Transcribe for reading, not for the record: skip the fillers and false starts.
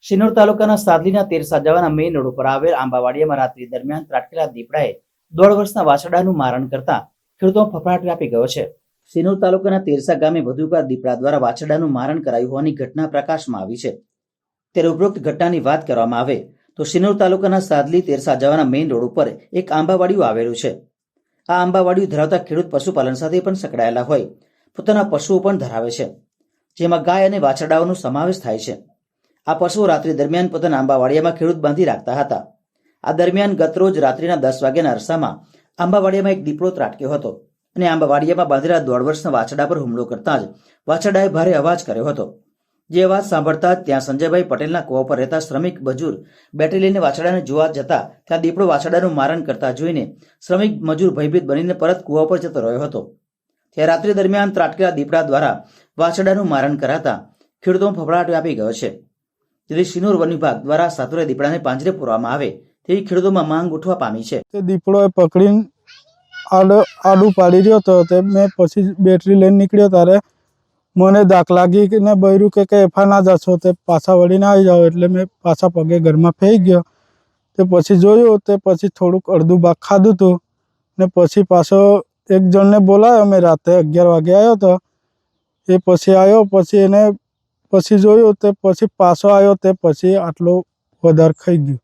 શિનોર તાલુકાના સાદલીના તેરસા જવાના main road ઉપર આવેલ આંબાવાડીયામાં રાત્રિ દરમિયાન ત્રાટકેલા દીપડાએ 1.5 વર્ષના વાછરડાનું મારણ કરતા ખેડૂતોમાં ફફડાટ વ્યાપી ગયો છે। શિનોર તાલુકાના તેરસા ગામે વધુ એકવાર દીપડા દ્વારા વાછરડાનું મારણ કરાયું હોવાની ઘટના પ્રકાશમાં આવી છે। ત્યારે ઉપરોક્ત ઘટનાની વાત કરવામાં આવે તો શિનોર તાલુકાના સાદલી તેરસા જવાના મેઇન રોડ ઉપર એક આંબાવાડીયું આવેલું છે। આ આંબાવાડીયું ધરાવતા ખેડૂત પશુપાલન સાથે પણ સંકળાયેલા હોય પોતાના પશુઓ પણ ધરાવે છે, જેમાં ગાય અને વાછરડાઓનો સમાવેશ થાય છે। આ પશુઓ રાત્રિ દરમિયાન પોતાના આંબાવાડીયામાં ખેડૂત બાંધી રાખતા હતા। આ દરમિયાન ગતરોજ રાત્રિના 10 વાગ્યાના અરસામાં આંબાવાડીયામાં એક દીપડો ત્રાટક્યો હતો અને આંબાવાડીયામાં બાંધેલા 1.5 વર્ષના વાછરડા પર હુમલો કરતા જ વાછરડાએ ભારે અવાજ કર્યો હતો। જે અવાજ સાંભળતા જ ત્યાં સંજયભાઈ પટેલના કુવા પર રહેતા શ્રમિક મજૂર બેટરી લઈને વાછરડાને જોવા જતા ત્યાં દીપડો વાછરડાનું મારણ કરતા જોઈને શ્રમિક મજૂર ભયભીત બનીને પરત કુવા પર જતો રહ્યો હતો। ત્યારે રાત્રિ દરમિયાન ત્રાટકેલા દીપડા દ્વારા વાછરડાનું મારણ કરાતા ખેડૂતોમાં ફફડાટ વ્યાપી ગયો છે। જેથી શિનોર વન વિભાગ દ્વારા સાતુરે દીપડાને પાંજરે પૂરવામાં આવે તેવી ખેડૂતોમાં માંગ ઉઠવા પામી છે। તે દીપડોએ પકડીને આડું પાડી રહ્યો હતો તે મેં પછી બેટરી લઈને નીકળ્યો ત્યારે મને દાખ લાગી કે ને બૈરું કે એફા ના જશો તે પાછા વળીને આવી જાઓ એટલે મેં પાછા પગે ઘરમાં ફેંઈ ગયો। તે પછી જોયું તે પછી થોડુંક અડધું ભાગ ખાધું હતું ને પછી પાછો એક જણને બોલાવ્યો મેં રાતે 11 વાગે આવ્યો હતો। એ પછી આવ્યો પછી એને પછી જોયું તે પછી પાછો આવ્યો તે પછી આટલો વધારે ખાઈ ગયો।